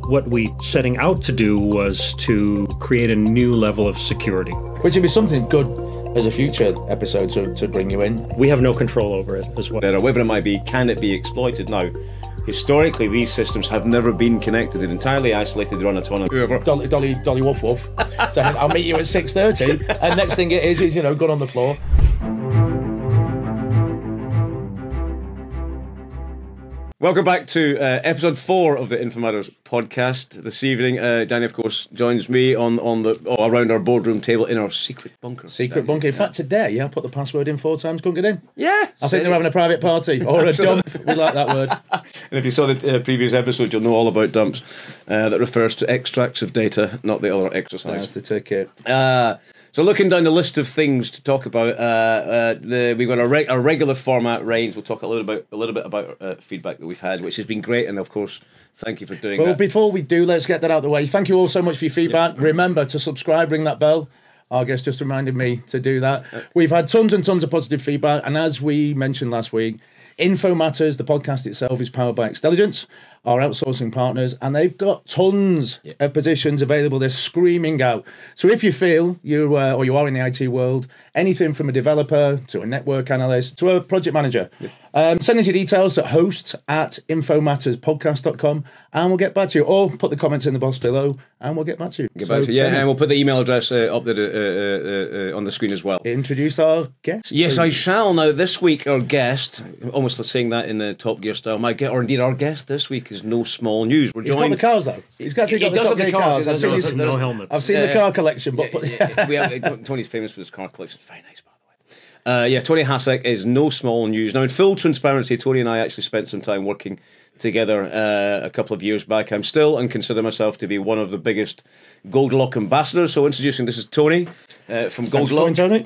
What we setting out to do was to create a new level of security. Which would be something good as a future episode to bring you in. We have no control over it as well. Whatever it might be, can it be exploited now? Historically, these systems have never been connected. They're entirely isolated. They're on autonomous. Dolly woof woof. So I'll meet you at 6:30, and next thing it is gun on the floor. Welcome back to episode 4 of the InfoMatters podcast. This evening, Danny, of course, joins me on around our boardroom table in our secret bunker. Secret bunker. In fact, today, I put the password in 4 times, couldn't get in. Yeah. I think they're having a private party or a dump. We like that word. And if you saw the previous episode, you'll know all about dumps. That refers to extracts of data, not the other exercise. That's the ticket. So looking down the list of things to talk about, we've got our regular format range. We'll talk a little bit about feedback that we've had, which has been great, and of course, thank you for doing that. Well, before we do, let's get that out of the way. Thank you all so much for your feedback. Yeah. Remember to subscribe, ring that bell. Our guest just reminded me to do that. We've had tons and tons of positive feedback, and as we mentioned last week, InfoMatters, the podcast itself, is powered by Xtelligence, our outsourcing partners, and they've got tons of positions available. They're screaming out. So if you feel you are in the IT world, anything from a developer to a network analyst to a project manager, send us your details at host@infomatterspodcast.com, and we'll get back to you. Or put the comments in the box below, and we'll get back to you. And we'll put the email address up there on the screen as well. Introduce our guest. Yes, please. I shall. Now, this week, our guest, almost saying that in the Top Gear style, our guest this week is no small news. He's got the cars, though. He's got the Top Gear cars. No helmets. I've seen the car collection. But Tony's famous for his car collection. It's very nice, by the way. Tony Hasek is no small news. Now, in full transparency, Tony and I actually spent some time working together a couple of years back. I'm still and consider myself to be one of the biggest Goldilock ambassadors. So introducing, this is Tony from Goldilock. Tony.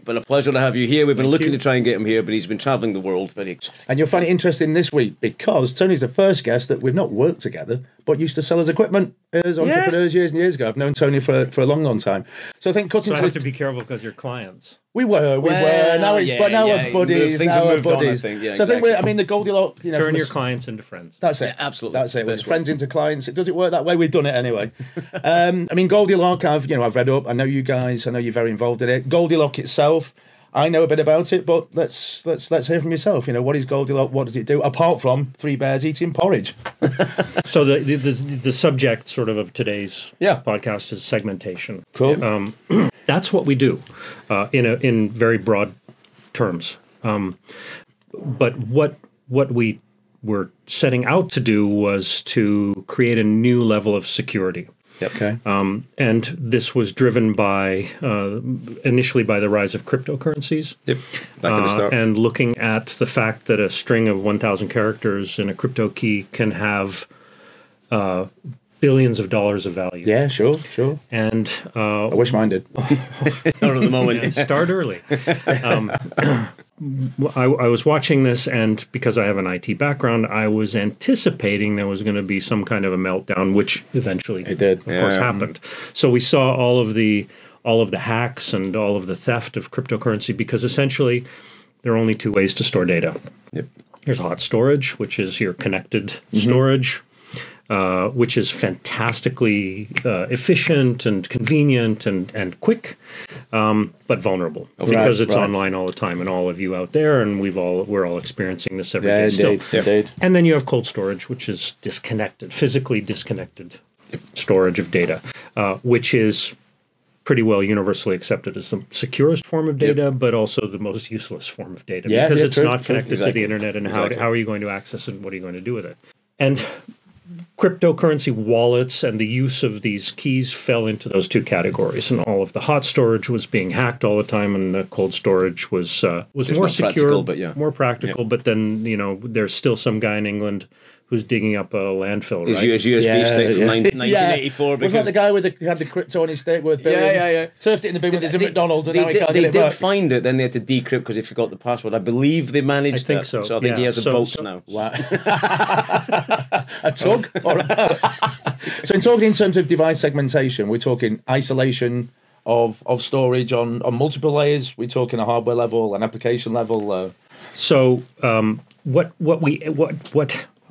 But a pleasure to have you here. We've been looking to try and get him here, but he's been travelling the world. Very exciting. And you'll find it interesting this week because Tony's the first guest that we've not worked together, but used to sell us equipment as entrepreneurs years and years ago. I've known Tony for a long, long time. So I think I have to be careful because you're clients. We were. Now we're buddies. Things have moved on, I think. So exactly. I think the Goldilock. Turn your clients into friends. That's it. Yeah, absolutely. That's it. Friends into clients. Does it work that way? We've done it anyway. Goldilock. I've read up. I know you guys. I know you're very involved in it. Goldilock itself, I know a bit about it, but let's hear from yourself. What is Goldilock? What does it do? Apart from 3 bears eating porridge. So the subject sort of today's podcast is segmentation. Cool. That's what we do in very broad terms. But what we were setting out to do was to create a new level of security. Okay. And this was driven by initially by the rise of cryptocurrencies. Yep. Back at the start. And looking at the fact that a string of 1,000 characters in a crypto key can have billions of dollars of value. Yeah, sure. And I wish mine did. Not at the moment. Start early. I was watching this, and because I have an IT background, I was anticipating there was going to be some kind of a meltdown, which eventually it did. Of course, happened. So we saw all of the hacks and all of the theft of cryptocurrency because essentially there are only 2 ways to store data. Yep. Here's hot storage, which is your connected storage. Which is fantastically efficient and convenient and quick, but vulnerable because it's online all the time, and all of you out there, and we're all experiencing this every day still. Indeed. And then you have cold storage, which is physically disconnected storage of data, which is pretty well universally accepted as the securest form of data, but also the most useless form of data because it's not connected to the internet. And how are you going to access it, and what are you going to do with it? And cryptocurrency wallets and the use of these keys fell into those 2 categories, and all of the hot storage was being hacked all the time, and the cold storage was more secure, more practical. But then there's still some guy in England who's digging up a landfill. Right? His USB stick from 1984. Was that the guy who had the crypto on his stick worth billions? Yeah. Turfed it in the bin with his McDonald's, and now he can't get it back. They did find it, then they had to decrypt because they forgot the password. I believe they managed that. So I think he has a bolt now. Wow. A tug? So in terms of device segmentation, we're talking isolation of storage on multiple layers. We're talking a hardware level, an application level. So what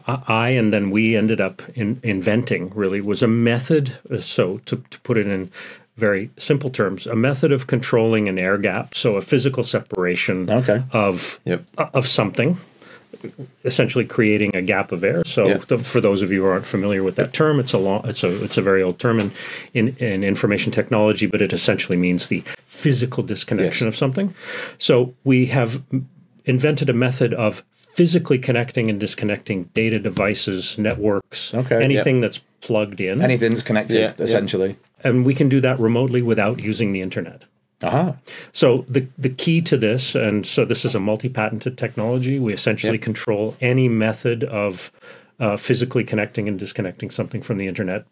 I and then we ended up inventing really was a method. So to put it in very simple terms, a method of controlling an air gap, so a physical separation of something, essentially creating a gap of air. So for those of you who aren't familiar with that term, it's a very old term in information technology, but it essentially means the physical disconnection of something. So we have invented a method of physically connecting and disconnecting data, devices, networks, anything that's plugged in. Anything's connected, essentially. And we can do that remotely without using the internet. So the key to this, and so this is a multi-patented technology, we essentially control any method of physically connecting and disconnecting something from the internet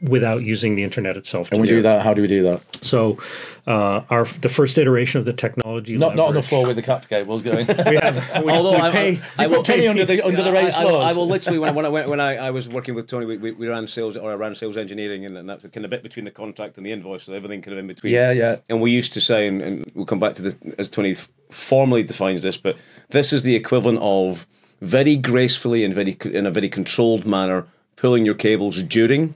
without using the internet itself. And we do that. How do we do that? So the first iteration of the technology, not on the floor with the cat cables going. Although I will penny under the raised floors. I will literally when I was working with Tony, we ran sales, or I ran sales engineering, and that's kind of bit between the contract and the invoice, so everything kind of in between. And we used to say, and we'll come back to this as Tony formally defines this, but this is the equivalent of very gracefully and in a very controlled manner pulling your cables during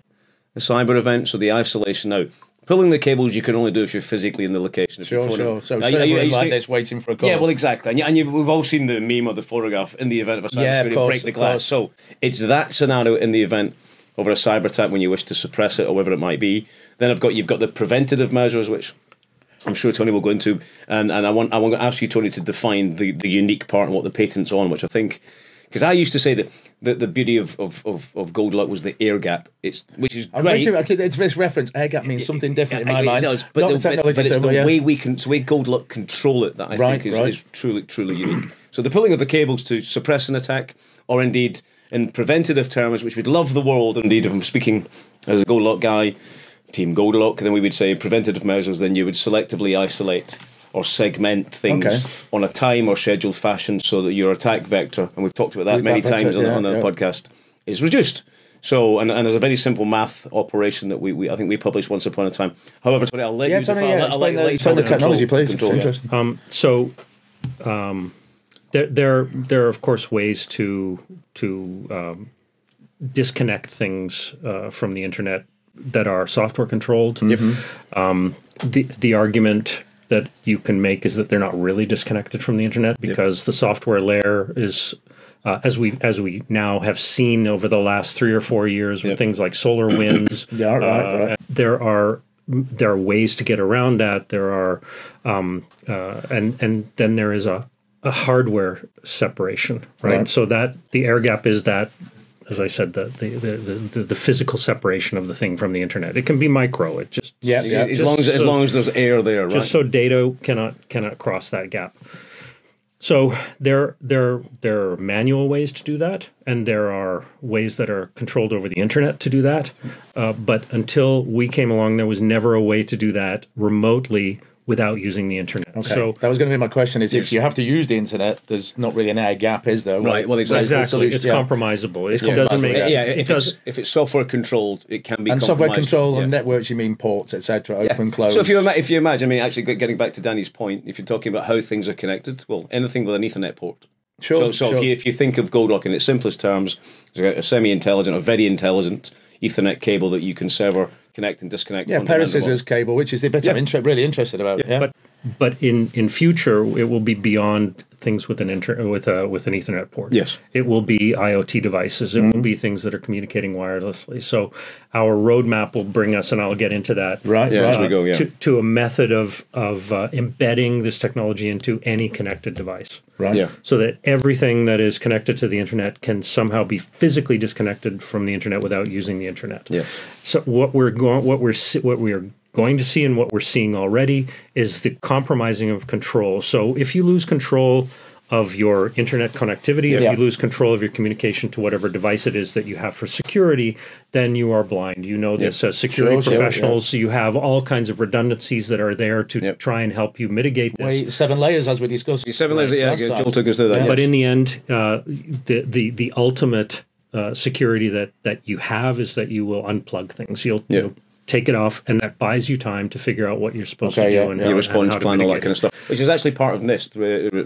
a cyber event. So the isolation now. Pulling the cables you can only do if you're physically in the location. Sure. So like this waiting for a call. Yeah, well, exactly. And we've all seen the meme or the photograph in the event of a cybersecurity break the glass. So it's that scenario in the event of a cyber attack when you wish to suppress it or whatever it might be. Then you've got the preventative measures, which I'm sure Tony will go into. And I want to ask you, Tony, to define the unique part and what the patent's on, which I think... Because I used to say that the beauty of Goldilock was the air gap, which is great. It's this reference. Air gap means something different in my mind. It does, but it's the way Goldilock control it that I think is truly unique. So the pulling of the cables to suppress an attack, or indeed in preventative terms, which we'd love the world. Indeed, if I'm speaking as a Goldilock guy, Team Goldilock, then we would say preventative measures. Then you would selectively isolate or segment things on a time or scheduled fashion so that your attack vector, and we've talked about that many times on the podcast, is reduced. So, and there's a very simple math operation that I think we published once upon a time. However, Tony, I'll let you define. I'll let you the technology, please. It's interesting. There are of course ways to disconnect things from the internet that are software controlled. The argument that you can make is that they're not really disconnected from the internet because the software layer is, as we now have seen over the last 3 or 4 years with things like SolarWinds. There are ways to get around that. There are, and then there is a hardware separation, right? So that the air gap is that, as I said, the physical separation of the thing from the internet. It can be micro. It just as long as there's air there, right? Just so data cannot cross that gap. So there are manual ways to do that, and there are ways that are controlled over the internet to do that. But until we came along, there was never a way to do that remotely without using the internet. Okay. So that was going to be my question: is if you have to use the internet, there's not really an air gap, is there? Right. Well, exactly. It's compromisable. It doesn't make. If it's software controlled, it can be. And software control and networks, you mean ports, etc. Open, close. So if you imagine, I mean, actually getting back to Danny's point, if you're talking about how things are connected, well, anything with an Ethernet port. Sure. So if you think of Goldilock in its simplest terms, a semi-intelligent or very intelligent Ethernet cable that you can sever, connect and disconnect. Yeah, pair of scissors cable, which is the bit I'm really interested about. But in future, it will be beyond things with an Ethernet port. Yes, it will be IoT devices. It will be things that are communicating wirelessly. So our roadmap will bring us, and I'll get into that as we go. To a method of embedding this technology into any connected device. Right. Yeah. So that everything that is connected to the internet can somehow be physically disconnected from the internet without using the internet. Yeah. So what we are going to see and what we're seeing already is the compromising of control. So if you lose control of your internet connectivity, if you lose control of your communication to whatever device it is that you have for security, then you are blind. You know this as security professionals. You have all kinds of redundancies that are there to try and help you mitigate this. 7 layers, as we discussed. 7 layers, Joel took us through that. But in the end, the ultimate security that you have is that you will unplug things. You'll take it off, and that buys you time to figure out what you're supposed to do and your response and plan, all that kind of stuff, which is actually part of NIST,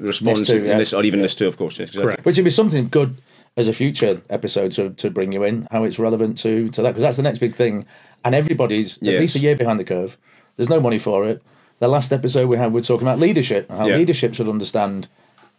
response NIST, or even NIST 2, of course. Correct. Which would be something good. as a future episode to bring you in, how it's relevant to that, because that's the next big thing. And everybody's at least a year behind the curve. There's no money for it. The last episode we're talking about leadership, how leadership should understand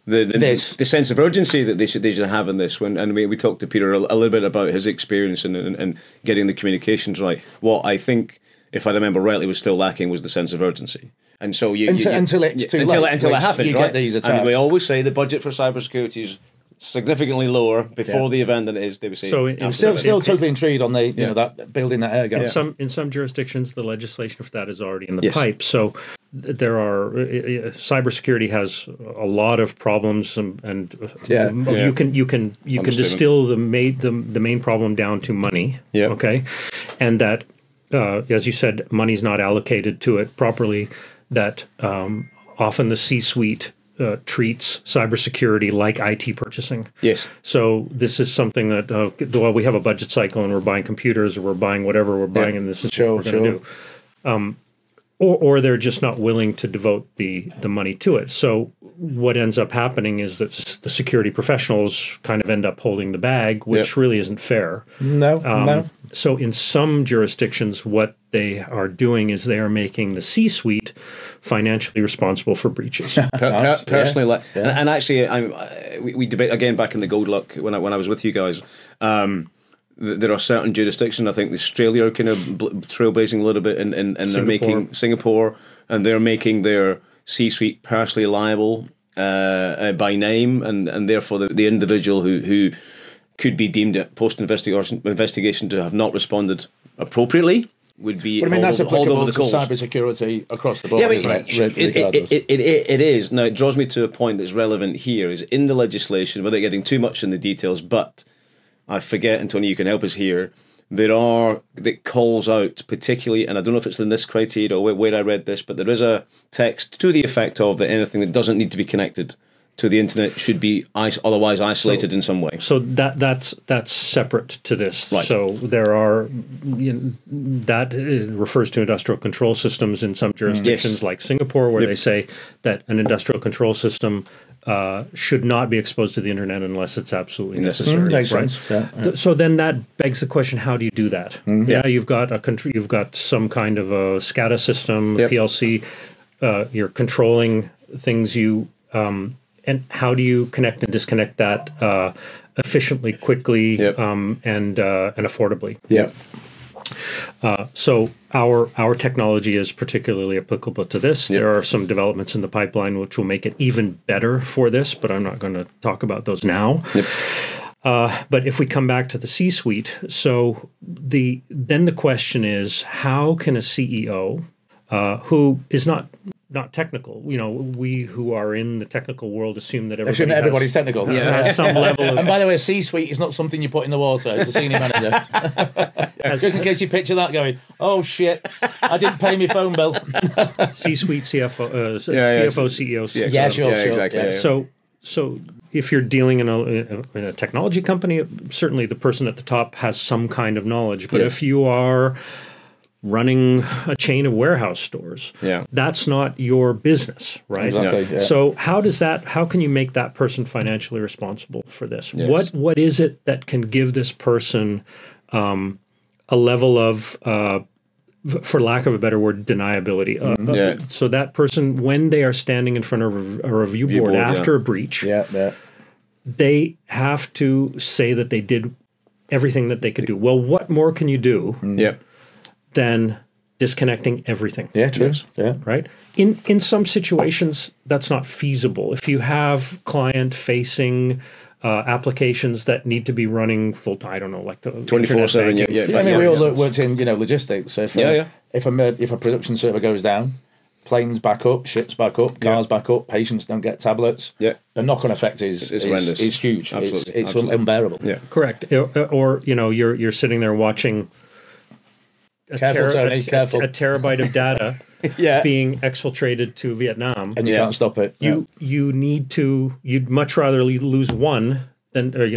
the sense of urgency that they should have in this. And we talked to Peter a little bit about his experience and getting the communications right. What I think, if I remember rightly, was still lacking was the sense of urgency. And so until it happens, you right? Get these attacks. And we always say the budget for cybersecurity is significantly lower before the event than it is. They would say. So I'm still totally intrigued on the that building that air gap. In some jurisdictions, the legislation for that is already in the pipe. So there are cybersecurity has a lot of problems, and you can distill the main problem down to money. Yeah. Okay, and that as you said, money's not allocated to it properly. That often the C-suite treats cybersecurity like IT purchasing. Yes. So this is something that we have a budget cycle and we're buying computers or we're buying whatever we're buying, and this is what we're going to do. Or they're just not willing to devote the money to it. So what ends up happening is that the security professionals kind of end up holding the bag, which really isn't fair. No. So in some jurisdictions, what they are doing is they are making the C-suite financially responsible for breaches. Personally, and actually, we debate again back in the Goldilock when I was with you guys. There are certain jurisdictions. I think Australia are kind of trailblazing a little bit, and they're making Singapore, and they're making their C-suite personally liable by name, and therefore the individual who could be deemed at post-investigation to have not responded appropriately would be. But I mean, that's applicable to cybersecurity across the board. Yeah, it is. Now, it draws me to a point that's relevant here, is in the legislation, without getting too much in the details, but I forget, and Tony, you can help us here, that calls out particularly, and I don't know if it's in this criteria or where I read this, but there is a text to the effect of that anything that doesn't need to be connected to the internet should be otherwise isolated in some way. So that's separate to this. Right. So there are that refers to industrial control systems in some jurisdictions like Singapore, where they say that an industrial control system should not be exposed to the internet unless it's absolutely necessary. Makes right? sense. Yeah. So then that begs the question: how do you do that? Yeah, you've got you've got some kind of a SCADA system, PLC. You're controlling things and how do you connect and disconnect that efficiently, quickly, and affordably? Yeah. So our technology is particularly applicable to this. Yep. There are some developments in the pipeline which will make it even better for this, but I'm not going to talk about those now. Yep. But if we come back to the C-suite, so then the question is, how can a CEO who is not technical, we who are in the technical world assume that everybody's technical. Has some level of. And by the way, C-suite is not something you put in the water as a senior manager. Just in case you picture that going, oh shit, I didn't pay my phone bill. C-suite, CFO, CEO. Yeah, sure. Exactly. Yeah. So if you're dealing in a technology company, certainly the person at the top has some kind of knowledge. But if you are running a chain of warehouse stores, that's not your business, right? Exactly. Yeah. So how can you make that person financially responsible for this? Yes. What is it that can give this person a level of, for lack of a better word, deniability? So that person, when they are standing in front of a review board after a breach, they have to say that they did everything that they could do. Well, what more can you do? Than disconnecting everything. Yeah, true. Yeah. Right? In some situations, that's not feasible. If you have client-facing applications that need to be running full-time, I don't know, like the 24/7. I mean, we all worked in logistics. So if a production server goes down, planes back up, ships back up, cars back up, patients don't get tablets. Yeah. The knock-on effect is horrendous. It's huge. Absolutely. It's unbearable. Yeah. Correct. Or you're sitting there watching a terabyte of data being exfiltrated to Vietnam, and you can't stop it. You'd much rather lose one than a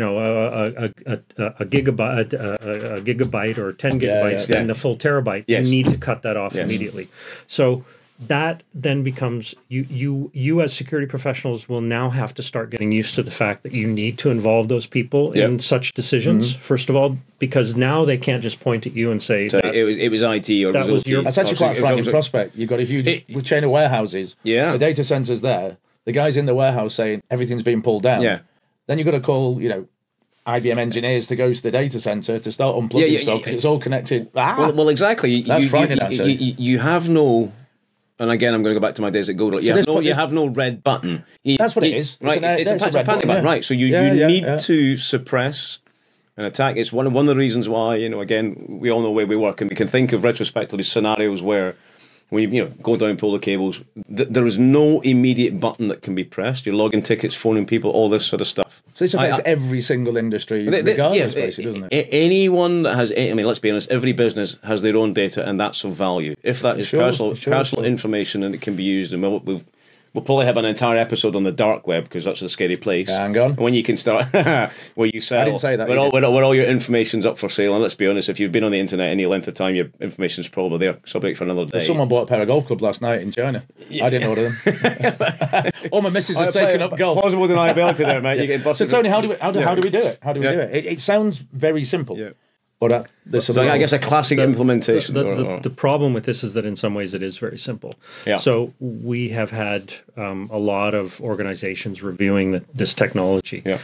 gigabyte or 10 gigabytes than the full terabyte. You need to cut that off immediately. So that then becomes you as security professionals will now have to start getting used to the fact that you need to involve those people in such decisions. First of all, because now they can't just point at you and say so it was IT or that was your. That's actually quite a frightening prospect. You've got a huge chain of warehouses. Yeah, the data center's there. The guy's in the warehouse saying everything's being pulled down. Yeah, then you've got to call IBM engineers to go to the data center to start unplugging stuff because it's all connected. Well, exactly. That's frightening. You have no. And again, I'm going to go back to my days at Goldilock. You have no red button. That's what it is. Right, it's a panic button. Right, so you need to suppress an attack. It's one of the reasons why, again, we all know where we work, and we can think of retrospectively scenarios where when you go down, pull the cables, there is no immediate button that can be pressed. You're logging tickets, phoning people, all this sort of stuff. So this affects every single industry, regardless, basically, doesn't it? Anyone that has, let's be honest, every business has their own data, and that's of value. If that is personal information and it can be used, and we'll probably have an entire episode on the dark web because that's a scary place. Hang on. When you can start, where you sell. I didn't say that. Where all your information's up for sale. And let's be honest, if you've been on the internet any length of time, your information's probably there. Subject for another day. Well, someone bought a pair of golf clubs last night in China. I didn't order them. All my missus has taken up golf. Plausible deniability there, mate. You're getting busted. So Tony, how do we do it? How do we do it? It sounds very simple. Yeah. But I guess a classic implementation. The problem with this is that in some ways it is very simple. Yeah. So we have had a lot of organizations reviewing this technology. Yeah.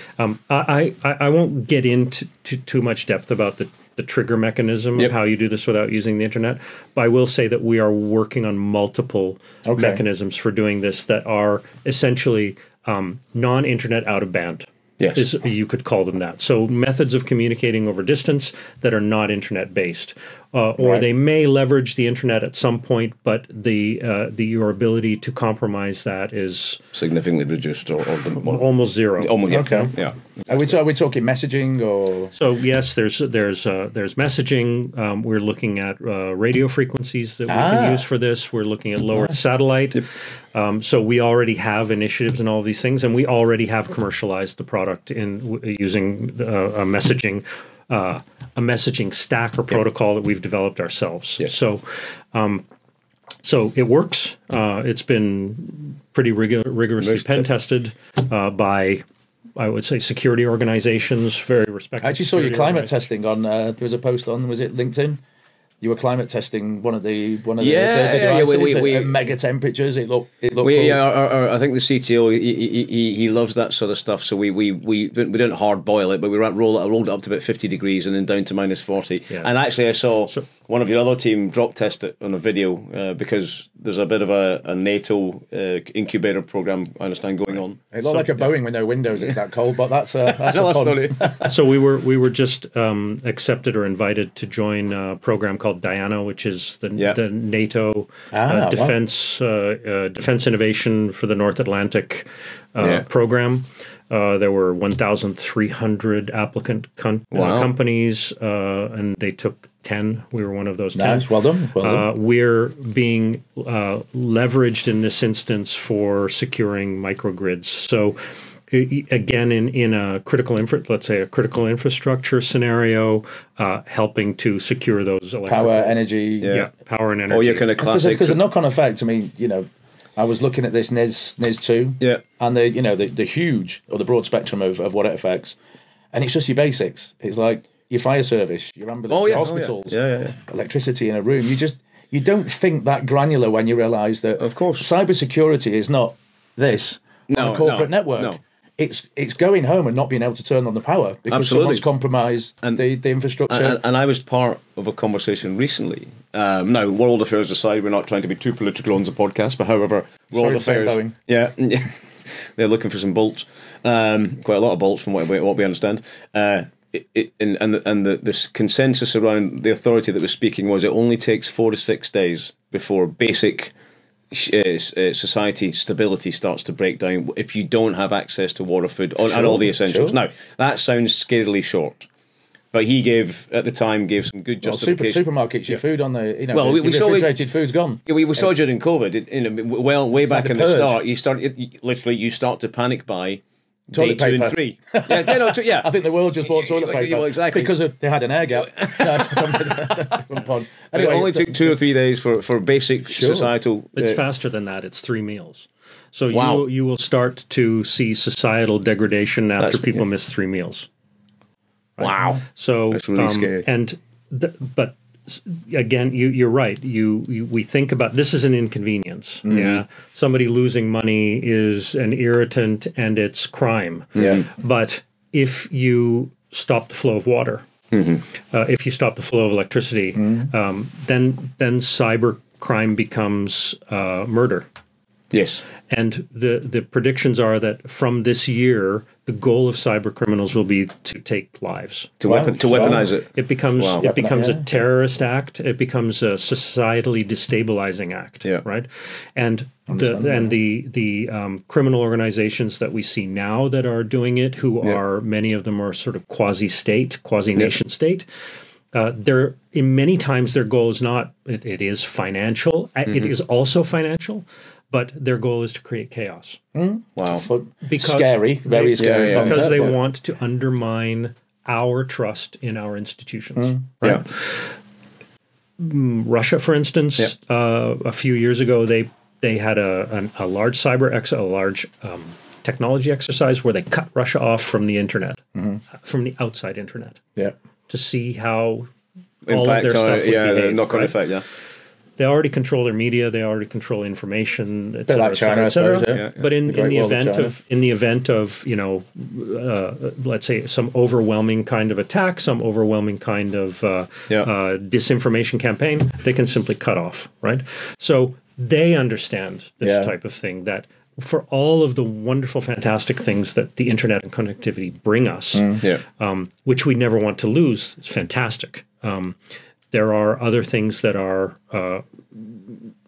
I won't get into too much depth about the trigger mechanism of how you do this without using the internet, but I will say that we are working on multiple mechanisms for doing this that are essentially non-internet out of band. Yes. You could call them that. So methods of communicating over distance that are not internet-based. Or they may leverage the internet at some point, but your ability to compromise that is significantly reduced or almost zero. Okay. Yeah. Are we talking messaging or? So yes, there's messaging. We're looking at radio frequencies that we can use for this. We're looking at lowered satellite. Yep. So we already have initiatives in all of these things, and we already have commercialized the product in using a messaging stack or protocol that we've developed ourselves. Yes. So it works. It's been pretty rigorously pen tested by, I would say, security organizations, very respected. I actually saw your climate testing on. There was a post on. Was it LinkedIn? You were climate testing one of the devices at mega temperatures. It looked cool. I think the CTO he loves that sort of stuff. So we didn't hard boil it, but we rolled it up to about 50 degrees and then down to minus 40. Yeah. And actually, I saw one of your other team drop test it on a video because there's a bit of a NATO incubator program, I understand, going on. It looked like a Boeing with no windows. It's that cold, but that's a story. So we were just accepted or invited to join a program called Diana, which is the NATO defense innovation for the North Atlantic program. There were 1,300 applicant companies, and they took 10. We were one of those 10. Nice, well done. We're being leveraged in this instance for securing microgrids. So again, in a critical infrastructure scenario, helping to secure those power, energy, power and energy. Oh, you're kind of classic. Because the knock-on effect. I mean, I was looking at this NIS 2, and the huge or the broad spectrum of what it affects, and it's just your basics. It's like your fire service, your ambulance, your hospitals, electricity in a room. You don't think that granular when you realise that. Of course, cybersecurity is not this on a corporate network. No. It's going home and not being able to turn on the power because someone's compromised the infrastructure. And I was part of a conversation recently. Now, world affairs aside, we're not trying to be too political on the podcast, but however, world affairs. Yeah, they're looking for some bolts, quite a lot of bolts from what we understand. This consensus around the authority that was speaking was it only takes 4 to 6 days before basic society stability starts to break down if you don't have access to water, food, and all the essentials. Now, that sounds scarily short, but he gave some good justification. Supermarkets, your food on the we refrigerated food's gone. We saw during COVID. Way back in the start, you start to panic buy Toilet day 2 paper. and 3. Yeah. I think the world just bought toilet paper Well, exactly. because they had an air gap. Anyway, it only took 2 or 3 days for basic societal. It's faster than that. It's 3 meals. So Wow. you will start to see societal degradation after That's- people miss 3 meals. Wow. So That's really scary. But again, you're right. We think about this is an inconvenience. Mm-hmm. Yeah, somebody losing money is an irritant and it's crime. Yeah. But if you stop the flow of water, if you stop the flow of electricity, then cyber crime becomes murder. Yes. And the predictions are that from this year, the goal of cyber criminals will be to take lives. To weaponize it. It becomes Wow. it becomes a Yeah. terrorist act. It becomes a societally destabilizing act. Yeah. Right. And the criminal organizations that we see now that are doing it, who are many of them are sort of quasi-state, quasi-nation state. They're in many times their goal is not. It is financial. It is also financial. But their goal is to create chaos. Wow. Because scary, very scary. yeah. Because concept, they yeah. want to undermine our trust in our institutions. Right? Yeah. Russia, for instance, a few years ago, they had a large large technology exercise where they cut Russia off from the internet, from the outside internet, to see how all of their stuff would behave. the knock-on right? effect, yeah. They already control their media. They already control information, et cetera, like China, I suppose, yeah. But in Great the world of event China. of let's say some overwhelming kind of attack, some overwhelming kind of disinformation campaign, they can simply cut off, right? So they understand this type of thing, that for all of the wonderful, fantastic things that the internet and connectivity bring us, which we never want to lose, it's fantastic. There are other things that are a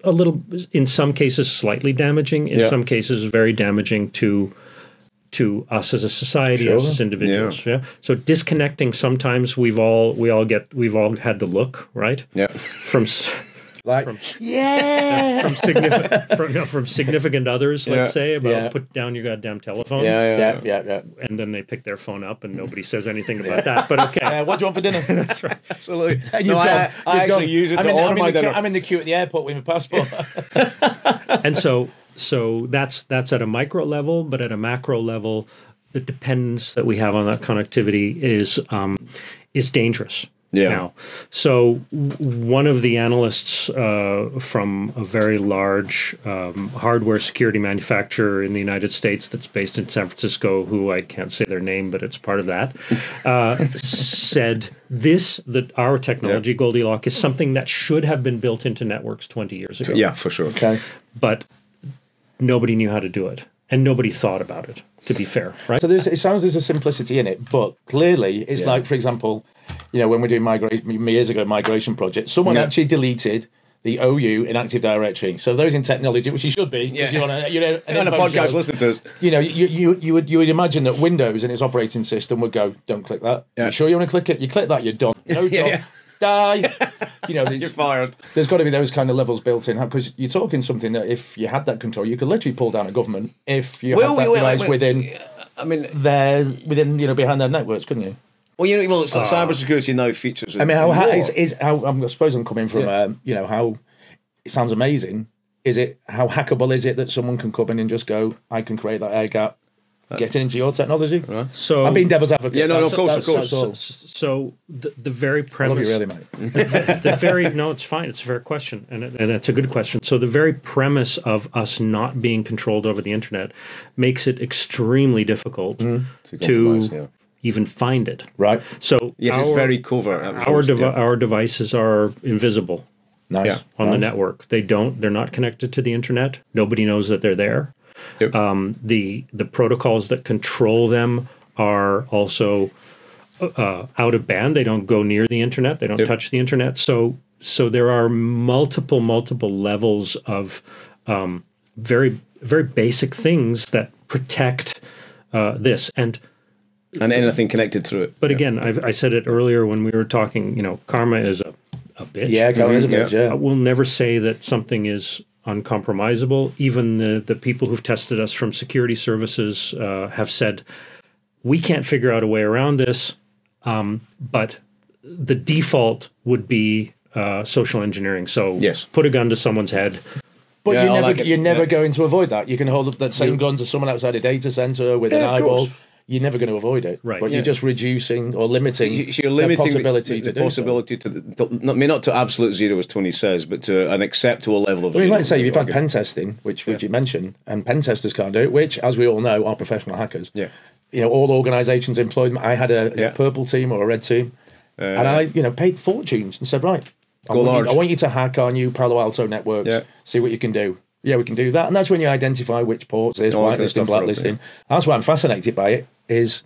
little, in some cases, slightly damaging. In some cases, very damaging to us as a society, us as individuals. Yeah. So disconnecting. Sometimes we've all had the look, right. Yeah. From significant others, let's say, about put down your goddamn telephone. Yeah. And then they pick their phone up and nobody says anything about that. But okay. What do you want for dinner? That's right. Absolutely. I actually use it to order my dinner. I'm in the queue at the airport with my passport. And so that's at a micro level, but at a macro level, the dependence that we have on that connectivity is dangerous. Yeah. Now, so one of the analysts from a very large hardware security manufacturer in the United States that's based in San Francisco, who I can't say their name, but it's part of that, said that our technology, Goldilock, is something that should have been built into networks 20 years ago. Yeah, for sure. Okay. But nobody knew how to do it, and nobody thought about it, to be fair, right? So it sounds there's a simplicity in it, but clearly it's like, for example, when we're doing years ago migration project, someone actually deleted the OU in Active Directory. So those in technology, which you should be, because you're on a podcast listening to us. You would imagine that Windows and its operating system would go, don't click that. You sure you want to click it? You click that, you're done. No job. Die. You're fired. There's got to be those kind of levels built in, because you're talking something that if you had that control, you could literally pull down a government if you had that device within behind their networks, couldn't you? Well, it's like cybersecurity now features. I mean, I suppose I'm coming from how it sounds amazing. How hackable is it that someone can come in and just go, I can create that air gap, get into your technology? Right. So I'm being devil's advocate. Yeah, no, of course. So the very premise. I love you really, mate. No, it's fine. It's a fair question, and it's a good question. So the very premise of us not being controlled over the internet makes it extremely difficult to even find it. Right. So it's very covert. Our devices are invisible. Nice. On the network. They're not connected to the internet. Nobody knows that they're there. Yep. The protocols that control them are also out of band. They don't go near the internet. They don't touch the internet. So there are multiple levels of very, very basic things that protect this. And anything connected through it. But again, I said it earlier when we were talking, karma is a bitch. Yeah, karma is a bitch, yeah. We'll never say that something is uncompromisable. Even the people who've tested us from security services have said, we can't figure out a way around this, but the default would be social engineering. So put a gun to someone's head. But you're never going to avoid that. You can hold up that same gun to someone outside a data center with an eyeball. You're never going to avoid it, right? But you're just reducing or limiting. So you're limiting the possibility not to absolute zero, as Tony says, but to an acceptable level of. I mean, like I say, you've had pen testing, which you mentioned, and pen testers can't do it. Which, as we all know, are professional hackers. Yeah, all organisations employed them. I had a purple team or a red team, and I paid fortunes and said, right, I want you to hack our new Palo Alto networks. Yeah. See what you can do. Yeah, we can do that, and that's when you identify which ports there's whitelisting, blacklisting. That's why I'm fascinated by it. Is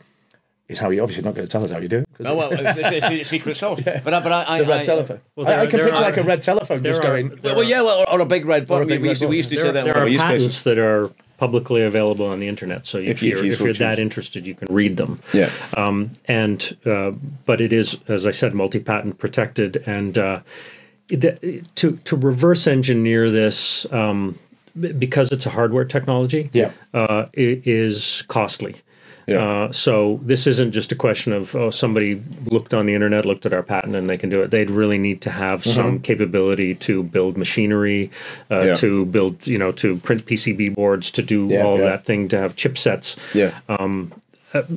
how you're obviously not going to tell us how you do it. Oh well, it's a secret sauce. But I the red telephone. Well, I can picture like a red telephone just going. Or a big red button. We used to say that. There are patents that are publicly available on the internet, so if you're that interested, you can read them. Yeah. But it is, as I said, multi-patent protected, and to reverse engineer this. Because it's a hardware technology, it is costly. Yeah. So this isn't just a question of somebody looked on the internet, looked at our patent, and they can do it. They'd really need to have some capability to build machinery, to build, to print PCB boards, to do all of that thing, to have chipsets. Yeah.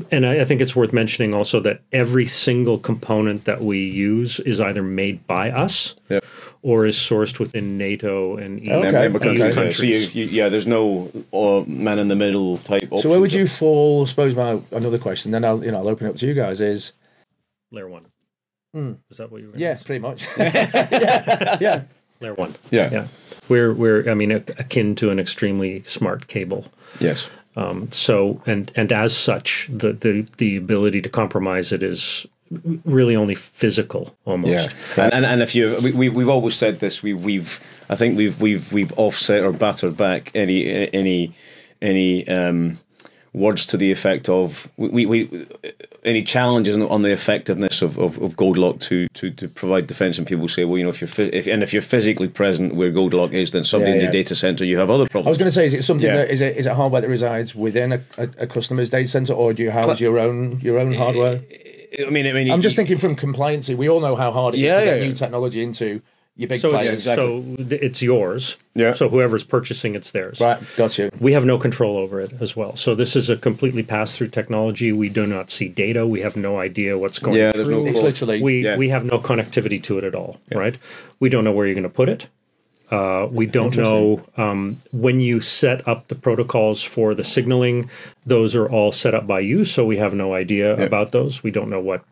And I think it's worth mentioning also that every single component that we use is either made by us or is sourced within NATO and EU countries. So there's no man in the middle type option. So where would you fall? I suppose another question, then I'll open it up to you guys. Is layer one? Is that what you were? Yes, pretty much. yeah. Layer one. Yeah. We're akin to an extremely smart cable. Yes. So as such, the ability to compromise it is really only physical almost. Yeah. And if we've always said this, we've offset or battered back any words to the effect of any challenges on the effectiveness of Goldilock to provide defense. And people say, well, if you're physically present where Goldilock is, then somebody in the data center, you have other problems. I was going to say, is it something that is it hardware that resides within a customer's data center, or do you house your own hardware? I mean, I'm just thinking from compliancy. We all know how hard it is to get new technology into your big players. So it's yours. Yeah. So whoever's purchasing, it's theirs. Right, got you. We have no control over it as well. So this is a completely pass-through technology. We do not see data. We have no idea what's going through. There's no. It's literally we have no connectivity to it at all. Yeah. Right. We don't know where you're going to put it. We don't know when you set up the protocols for the signaling. Those are all set up by you, so we have no idea about those. We don't know what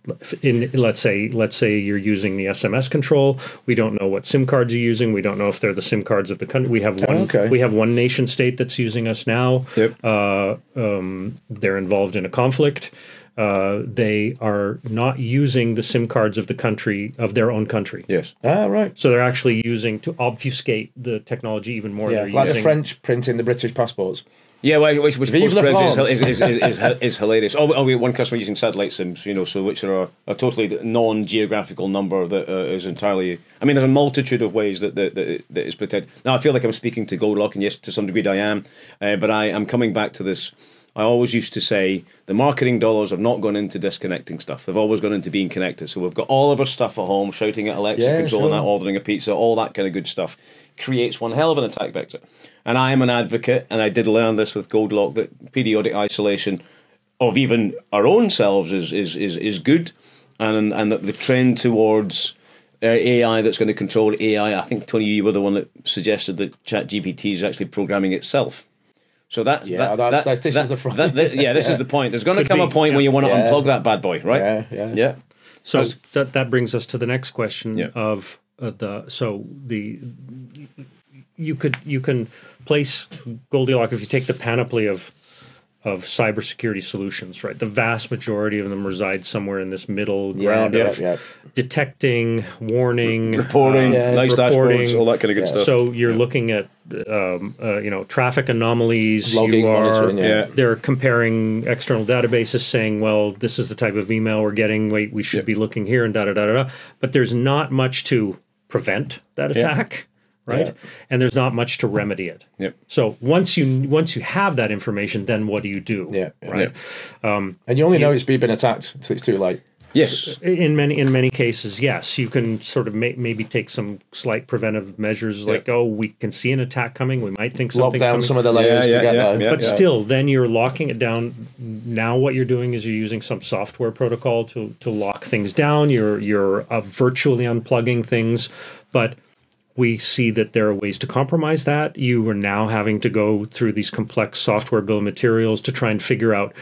let's say you're using the SMS control. We don't know what SIM cards you're using. We don't know if they're the SIM cards of the country. We have one. We have one nation state that's using us now. Yep. They're involved in a conflict. They are not using the SIM cards of their own country. Yes. Right. So they're actually using to obfuscate the technology even more. Yeah, like the French printing the British passports. Yeah, which is hilarious. One customer using satellite SIMs, so which are a totally non-geographical number that is entirely. I mean, there's a multitude of ways that is protected. Now, I feel like I'm speaking to Goldilock, and yes, to some degree I am, but I am coming back to this. I always used to say the marketing dollars have not gone into disconnecting stuff. They've always gone into being connected. So we've got all of our stuff at home, shouting at Alexa, controlling that, ordering a pizza, all that kind of good stuff. Creates one hell of an attack vector. And I am an advocate, and I did learn this with Goldilock, that periodic isolation of even our own selves is good. And that the trend towards AI that's going to control AI, I think, Tony, you were the one that suggested that ChatGPT is actually programming itself. So this is the point. There's going to come a point where you want to unplug that bad boy, right? Yeah. So that brings us to the next question you can place Goldilock if you take the panoply of cybersecurity solutions, right? The vast majority of them reside somewhere in this middle ground of detecting, warning, reporting, nice dashboards, all that kind of good stuff. So you're looking at traffic anomalies. Logging, they're comparing external databases, saying, well, this is the type of email we're getting. Wait, we should be looking here and da da da da. But there's not much to prevent that attack. right? Yeah. And there's not much to remedy it. Yep. So once you have that information, then what do you do? Yeah. Right. And you only know it's been attacked until it's too late. Yes. In many cases, yes, you can sort of maybe take some slight preventive measures, like, oh, we can see an attack coming, we might think Lock something's down coming. some of the layers to get there. But still, then you're locking it down. Now what you're doing is you're using some software protocol to lock things down. You're virtually unplugging things, but we see that there are ways to compromise that. You are now having to go through these complex software bill of materials to try and figure out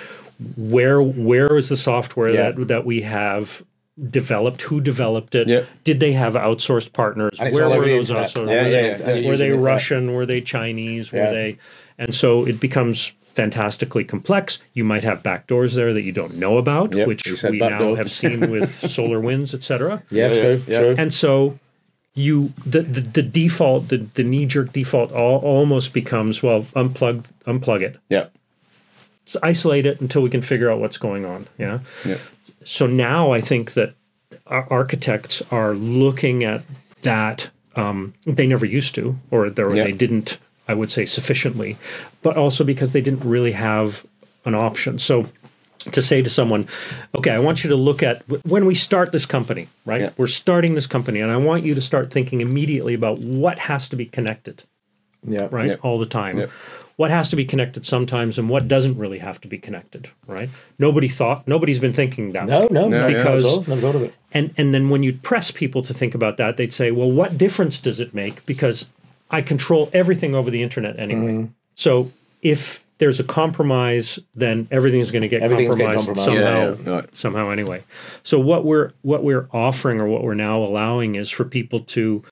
where is the software that we have developed, who developed it, did they have outsourced partners, where were those outsourced, were they Russian, were they Chinese, were they, and so it becomes fantastically complex. You might have backdoors there that you don't know about, which we now have seen with SolarWinds, etc. True. And so the default, the knee-jerk default almost becomes, well, unplug it. Yeah. So isolate it until we can figure out what's going on. Yeah. So now I think that our architects are looking at that. They never used to, or they didn't, I would say, sufficiently, but also because they didn't really have an option. So to say to someone, okay, I want you to look at when we start this company, right? Yeah. We're starting this company, and I want you to start thinking immediately about what has to be connected. Right? All the time. What has to be connected sometimes and what doesn't really have to be connected, right? Nobody's been thinking that way. No, because never thought of it. And then when you press people to think about that, they'd say, well, what difference does it make? Because I control everything over the internet anyway. So if there's a compromise, then everything's going to get compromised somehow anyway. So what we're offering, or what we're now allowing, is for people to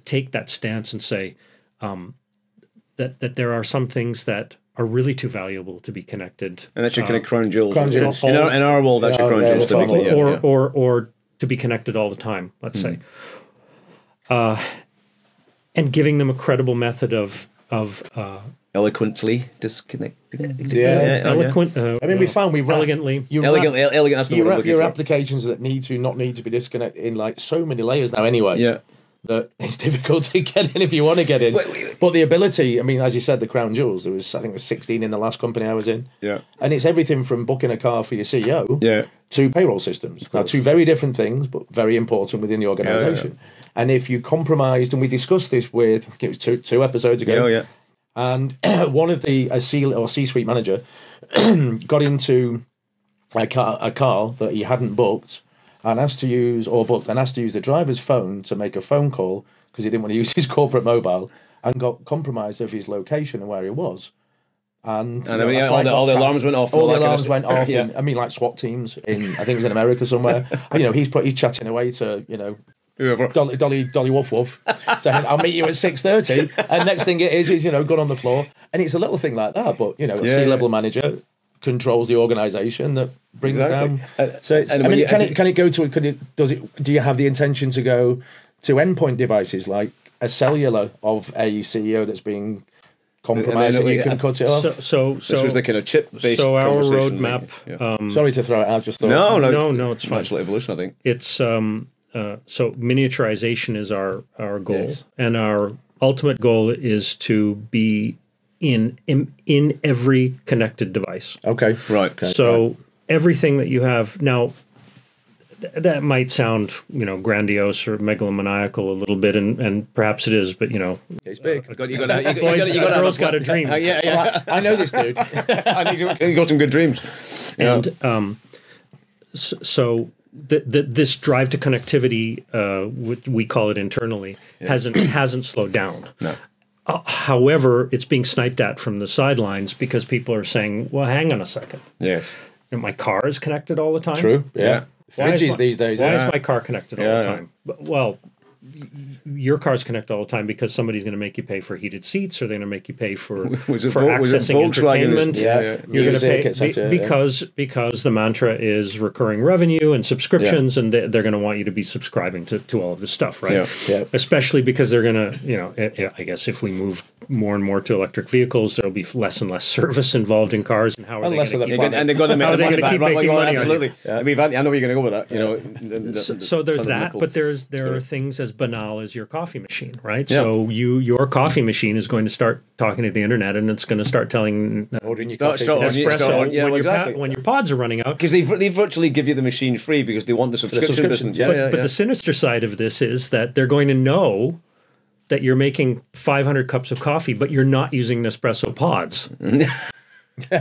take that stance and say, that there are some things that are really too valuable to be connected, and that's your kind of crown jewels. In our world, that's your crown jewels typically, or to be connected all the time. Let's say, and giving them a credible method of eloquently disconnected. Eloquent. I mean, we found elegantly. Elegant. That's the word I'm looking your for. applications that need to be disconnected in like so many layers now. Anyway. Yeah. That it's difficult to get in if you want to get in. But the ability, I mean, as you said, the crown jewels, there was, I think it was 16 in the last company I was in. Yeah. And it's everything from booking a car for your CEO to payroll systems. Now, two very different things, but very important within the organisation. And if you compromised, and we discussed this with, I think it was two episodes ago. And one of the C-suite manager got into a car that he hadn't booked, and asked to use the driver's phone to make a phone call because he didn't want to use his corporate mobile, and got compromised of his location and where he was. And all the alarms went off. All the alarms went off. I mean, like SWAT teams in, I think it was in America somewhere. And, he's chatting away to, whoever. Dolly Woof Woof, saying, I'll meet you at 6:30. And next thing it is, gone on the floor. And it's a little thing like that, but, a C-level manager controls the organisation that brings down. So can it go to? Do you have the intention to go to endpoint devices like a cellular of a CEO that's being compromised, and you can cut it off? So this was the kind of chip-based. So our roadmap. Sorry to throw it out. Just thought, no, it's fine. Natural evolution, I think It's so miniaturization is our goal, and our ultimate goal is to be in every connected device. Okay, right. Okay, so everything that you have now, that might sound grandiose or megalomaniacal a little bit, and perhaps it is, but it's big. Girls got a dream. I know this dude. He's got some good dreams. And so this drive to connectivity, we call it internally, hasn't slowed down. No. However, it's being sniped at from the sidelines because people are saying, well, hang on a second. Yes. My car is connected all the time? True, yeah. Fridges these days. Why is my car connected all the time? Well, your car's connected all the time because somebody's going to make you pay for heated seats, or they're going to make you pay for accessing entertainment. You're going to pay because the mantra is recurring revenue and subscriptions, and they're going to want you to be subscribing to all of this stuff, right? Yeah. Especially because they're going to, I guess if we move more and more to electric vehicles, there'll be less and less service involved in cars, and how are they going to keep and they've got to make keep making money? Absolutely. I know where you're going to go with that. So there's that, but there are things as banal as your coffee machine, right? Yeah. So your coffee machine is going to start talking to the internet, and it's going to start telling ordering your coffee espresso when your pods are running out. Because they virtually give you the machine free because they want the subscription business. But the sinister side of this is that they're going to know that you're making 500 cups of coffee, but you're not using Nespresso pods,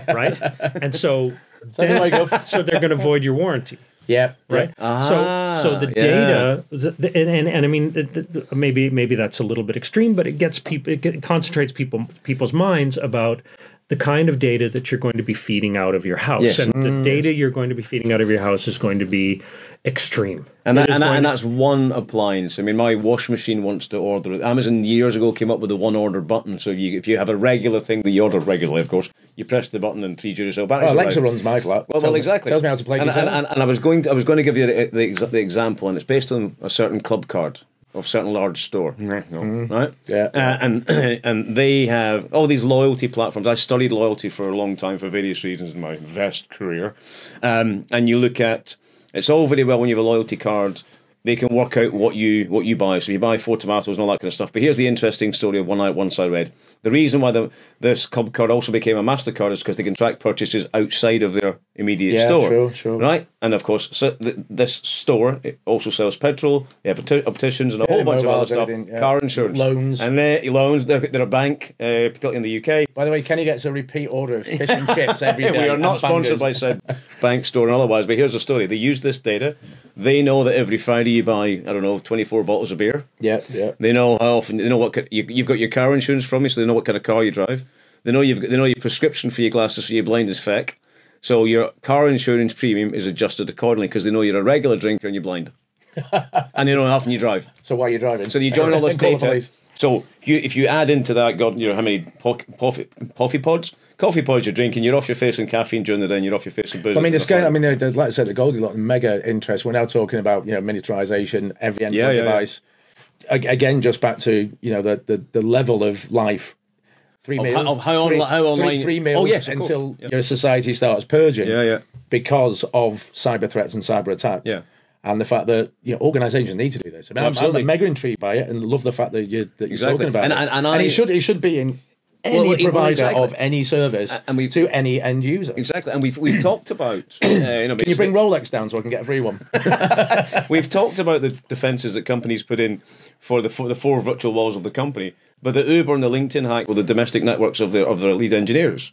right? And so they're going to void your warranty. Yeah. Right. So the data, and I mean, maybe that's a little bit extreme, but it concentrates people's minds about the kind of data that you're going to be feeding out of your house, yes. and the data you're going to be feeding out of your house is going to be extreme. And that's one appliance. I mean, my washing machine wants to order. Amazon years ago came up with the one order button. So if you have a regular thing that you order regularly, of course, you press the button and feed yourself back. Alexa runs my flat. Well, exactly. Tells me how to play guitar. And I was going to give you the example, and it's based on a certain club card of a certain large store, right? Yeah. And they have all these loyalty platforms. I studied loyalty for a long time for various reasons in my vast career. And you look at, it's all very well when you have a loyalty card. They can work out what you buy. So you buy 4 tomatoes and all that kind of stuff. But here's the interesting story of one I read. The reason why this club card also became a MasterCard is because they can track purchases outside of their immediate store. Sure. Right? And of course, this store it also sells petrol, they have opticians and a whole bunch of other stuff, car insurance. Loans. And loans, they're a bank, particularly in the UK. By the way, Kenny gets a repeat order of fish and chips every day. We are not sponsored by said bank store and otherwise, but here's the story. They use this data. They know that every Friday you buy, 24 bottles of beer. Yeah. They know how often, they know what you've got your car insurance from you, so they know what kind of car you drive. They know your prescription for your glasses so you're blind as feck. So your car insurance premium is adjusted accordingly because they know you're a regular drinker and you're blind. And they know how often you drive. So why are you driving? So you join all this data. So if you add into that, God, how many coffee pods you're drinking, you're off your face on caffeine during the day, and you're off your face on booze. I mean, like I said, the Goldilock, mega interest. We're now talking about miniaturization, every endpoint device. Yeah. Again, just back to the level of life. 3 meals. How online? 3 meals until your society starts purging. Yeah. Because of cyber threats and cyber attacks. Yeah. And the fact that organisations need to do this. I mean, I'm mega intrigued by it and love the fact that you're talking about it. And it should be in any provider of any service to any end user. Exactly. And we've talked about... can you bring Rolex down so I can get a free one? We've talked about the defences that companies put in for the 4 virtual walls of the company, but the Uber and the LinkedIn hack were the domestic networks of their lead engineers.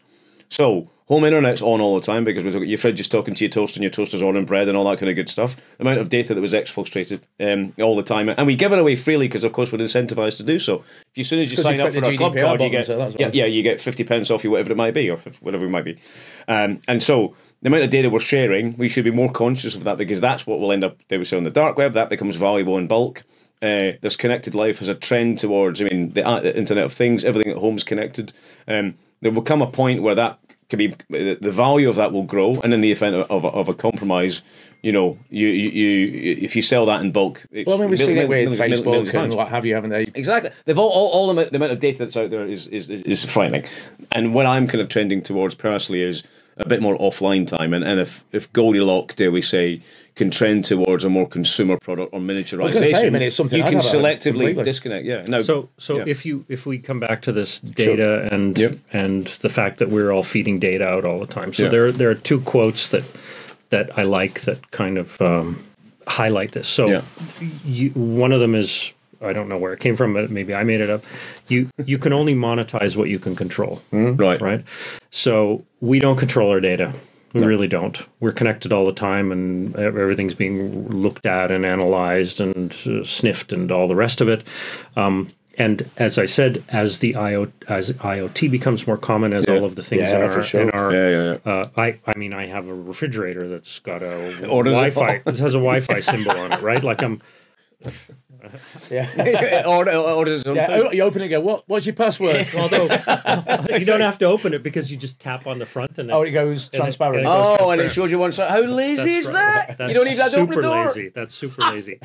So home internet's on all the time because your fridge is talking to your toaster and your toaster's ordering bread and all that kind of good stuff. The amount of data that was exfiltrated all the time. And we give it away freely because, of course, we're incentivized to do so. As soon as you sign up for a club card, you get 50 pence off you, whatever it might be, or whatever it might be. And so the amount of data we're sharing, we should be more conscious of that because that's what will end up, they would say, on the dark web. That becomes valuable in bulk. This connected life has a trend towards, the Internet of Things, everything at home is connected. There will come a point where that could be, the value of that will grow, and in the event of a compromise, if you sell that in bulk, we've seen it with Facebook and what have you, haven't they? Exactly. They've all the amount of data that's out there is frightening, and what I'm kind of trending towards personally is a bit more offline time, and if Goldilock, dare we say, can trend towards a more consumer product or miniaturization, it's something you can selectively disconnect. Yeah. No. So if we come back to this data and the fact that we're all feeding data out all the time, so there are 2 quotes that I like that kind of highlight this. So one of them is, I don't know where it came from, but maybe I made it up. You can only monetize what you can control. Right. So we don't control our data. We really don't. We're connected all the time, and everything's being looked at and analyzed and sniffed and all the rest of it. And as I said, as IoT becomes more common, as all of the things I have a refrigerator that's got a Wi-Fi. It has a Wi-Fi symbol on it, right? Like I'm. Orders you open it and go, what's your password? Although you don't have to open it because you just tap on the front and it goes transparent. And it shows you one side. How lazy is that? You don't even have to open the door. That's super lazy.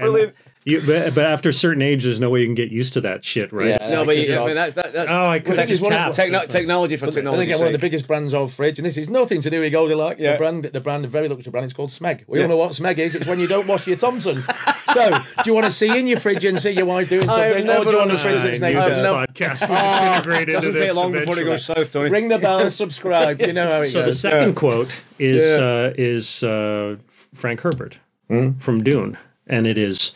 But after a certain age, there's no way you can get used to that shit, right? Yeah. No, but I mean, that's Oh, I could just tap. technology for I technology. think one of the biggest brands of fridge, and this is nothing to do with Goldilock. Yeah. The brand, a very luxury brand, it's called Smeg. We all know what Smeg is. It's when you don't wash your Thompson. So, do you want to see in your fridge and see your wife doing something, or do you want to fridge that's naked? This podcast will disintegrate into Doesn't this take long before it eventually. goes south, Tony. Ring the bell, subscribe. You know how it So the goes. second quote is Frank Herbert from Dune, and it is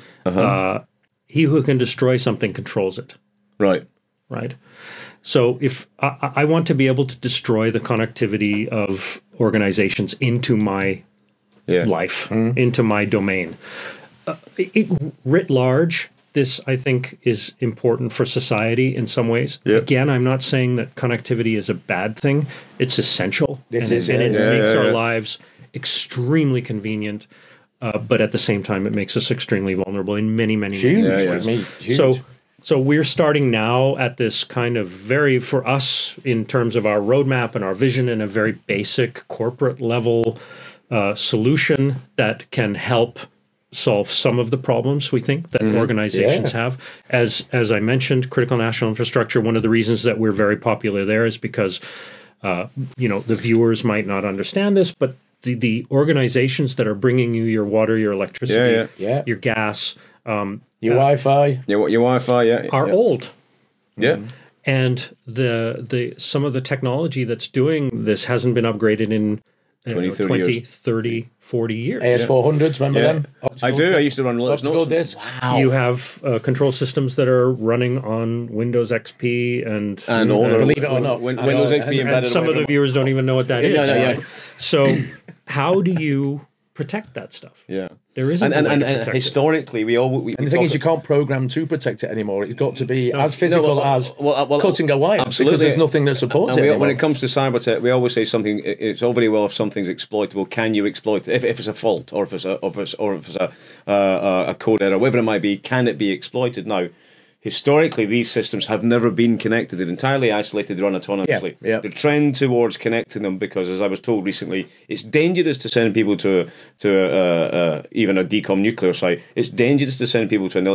he who can destroy something controls it. Right. Right. So if I want to be able to destroy the connectivity of organizations into my life, into my domain, writ large, this I think is important for society in some ways. Yep. Again, I'm not saying that connectivity is a bad thing. It's essential. It It makes our lives extremely convenient. But at the same time, it makes us extremely vulnerable in many ways. Huge. So we're starting now at this kind of very, for us, in terms of our roadmap and our vision, in a very basic corporate level solution that can help solve some of the problems we think that organizations have. As I mentioned, critical national infrastructure, one of the reasons that we're very popular there is because, the viewers might not understand this, but the organizations that are bringing you your water, your electricity, your gas, your Wi-Fi, your Wi-Fi, are old. Yeah. And the some of the technology that's doing this hasn't been upgraded in 20, 30 years. 30, 40 years. AS400s, remember them? I do. I used to run lots Optical of discs. You have control systems that are running on Windows XP and older. Believe it or not. Windows XP and embedded. some of the viewers don't even know what that is. Yeah. So how do you protect that stuff? Yeah. There isn't a way to And protect it. historically, we And the thing is, you can't program to protect it anymore. It's got to be as physical as cutting a wire. absolutely. Because there's nothing that supports And it anymore. when it comes to cyber tech, we always say something. It's all very well if something's exploitable. Can you exploit it? If it's a fault, or if it's a code error, whatever it might be, can it be exploited? Now, historically, these systems have never been connected. They're entirely isolated. They run autonomously. Yeah. The trend towards connecting them, because as I was told recently, it's dangerous to send people to even a decom nuclear site. It's dangerous to send people to an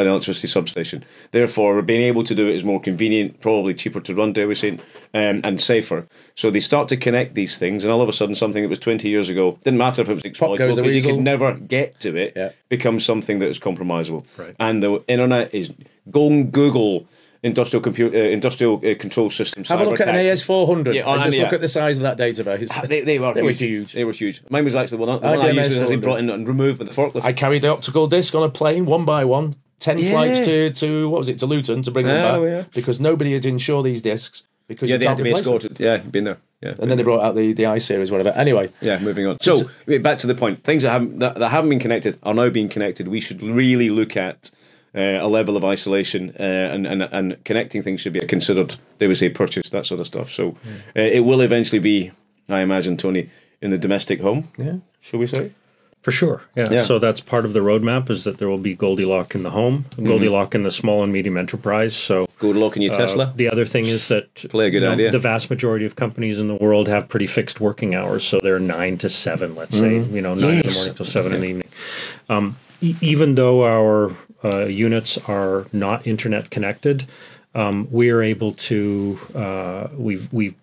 electricity substation. Therefore, being able to do it is more convenient, probably cheaper to run, dare we say, and safer. So they start to connect these things, and all of a sudden, something that was 20 years ago didn't matter if it was exploitable because you could never get to it. Becomes something that is compromisable. Right. And the internet is Google industrial control systems. Have a look at an AS400 Yeah, and just look at the size of that database. They were huge. They were huge. Mine was actually the one I used was actually brought in and removed with the forklift. I carried the optical disc on a plane, one by one, 10 flights to what was it, to Luton to bring them back, because nobody had insured these discs. Because they had to be escorted. Yeah, been there. Yeah, and then they brought out the I series, whatever. Anyway, moving on. So back to the point: things that haven't been connected are now being connected. We should really look at a level of isolation, and connecting things should be considered. They would say purchase, that sort of stuff. So it will eventually be, I imagine, Tony, in the domestic home. Yeah, shall we say? For sure, yeah. So that's part of the roadmap, is that there will be Goldilock in the home, Goldilock in the small and medium enterprise. So Goldilock in your Tesla. The other thing is that idea. The vast majority of companies in the world have pretty fixed working hours, so they're 9 to 7, let's say, 9 in the morning till 7 in the evening. Even though our units are not internet connected, we are able to. We've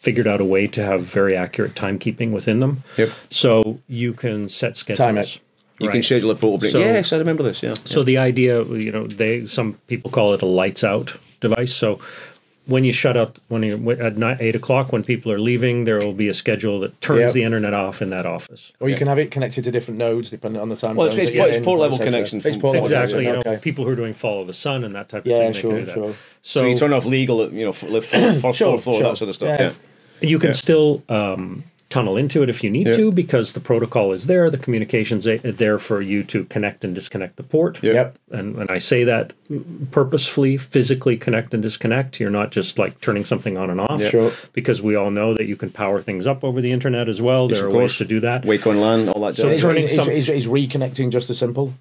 figured out a way to have very accurate timekeeping within them. Yep. So you can set schedules. Time it. You can schedule a portal break. Yes, I remember this. Yeah. So the idea, some people call it a lights out device. So when you shut up, at 8 o'clock, when people are leaving, there will be a schedule that turns the internet off in that office. Or you can have it connected to different nodes depending on the time. Well, it's port level connection. Exactly. People who are doing follow the sun and that type of thing. Sure, they can do that. So So you turn off legal, first floor, that sort of stuff. Yeah. you can still tunnel into it if you need to, because the protocol is there. The communication's there for you to connect and disconnect the port. Yep. And when I say that, purposefully, physically connect and disconnect. You're not just like turning something on and off. Sure. Because we all know that you can power things up over the internet as well. There are ways to do that. Wake on LAN, all that. So jazz. is reconnecting just as simple?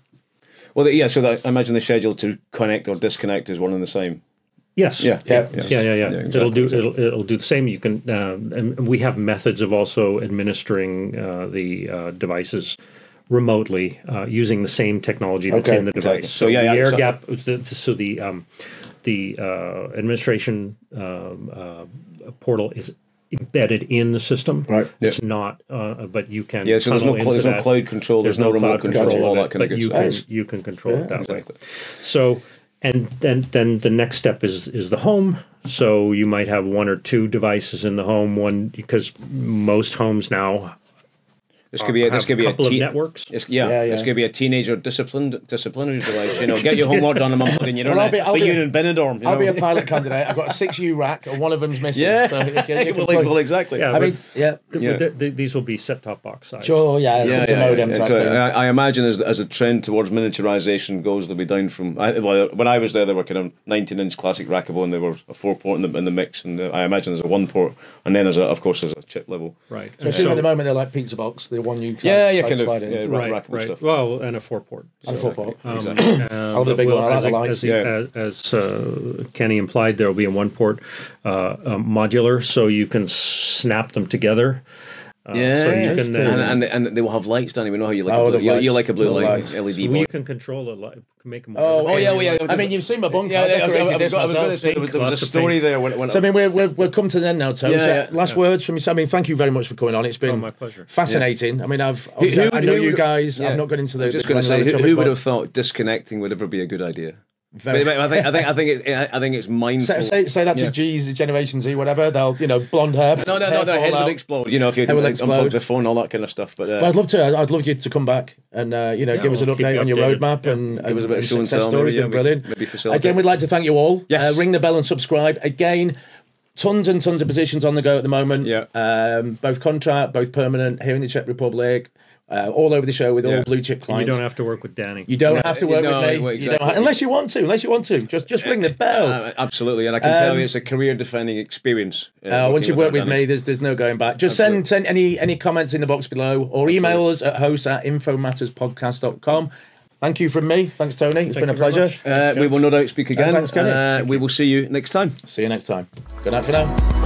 Well, I imagine the schedule to connect or disconnect is one and the same. Yes. Yeah. Exactly. It'll do the same. You can, and we have methods of also administering the devices remotely using the same technology that's in the device. So the air gap, the administration portal is embedded in the system. Right. It's not, but you can. Yeah, so there's no cloud control, there's no remote control, all that kind of good stuff. You can control it that way. So, and then the next step is the home. So you might have one or two devices in the home. Because most homes now. This could be a couple of networks. This could be a teenager disciplinary device. Get your homework done in month, and you don't. But you're in Benidorm. I'll be a pilot candidate. I've got a 6U rack, and one of them's missing. Yeah. So well, exactly. Yeah, these will be set-top box size. Sure. Modem type thing. I imagine as a trend towards miniaturization goes, they'll be down from. When I was there, they were kind of 19-inch classic rackable, and they were a 4-port in the mix, and I imagine there's a 1-port, and then as a chip level. Right. So at the moment they're like pizza box. The one you slide in. Right. Stuff. Well, and a 4-port. And a 4-port. Exactly. I'll have the big one. I like the lights. As Kenny implied, there will be a 1-port modular, so you can snap them together. So you can and they will have lights, Danny. We know how you like. You like a blue light, LED boy. You can control the light, make them. I mean, you've seen my bunker. I was going to say there was a story there. So I mean, we're come to the end now, Tony. Last words from you. I mean, thank you very much for coming on. It's been my pleasure. Fascinating. I mean, I know you guys. I've not got into the. I'm just going to say, who would have thought disconnecting would ever be a good idea? I think it's mindful. Say that to G's Generation Z, whatever. They'll blonde hair. No, their head would explode. If you unplug the phone, all that kind of stuff. But I'd love to. I'd love you to come back and give us an update on your roadmap and give us a bit of show and success tell. stories. Been brilliant. Again, we'd like to thank you all. Yes. Ring the bell and subscribe. Again, tons and tons of positions on the go at the moment. Yeah. Both contract, both permanent here in the Czech Republic. All over the show with all blue chip clients. You don't have to work with Danny. You don't have to work with me. Exactly. You don't unless you want to. Just ring the bell. Absolutely, and I can tell you it's a career-defining experience. Once you've worked with me, there's no going back. Just send any comments in the box below, or email us at hosts@infomatterspodcast.com. Thank you from me. Thanks, Tony. It's been a pleasure. We will no doubt speak again. Thanks, Kenny. We will see you next time. See you next time. Good night for now.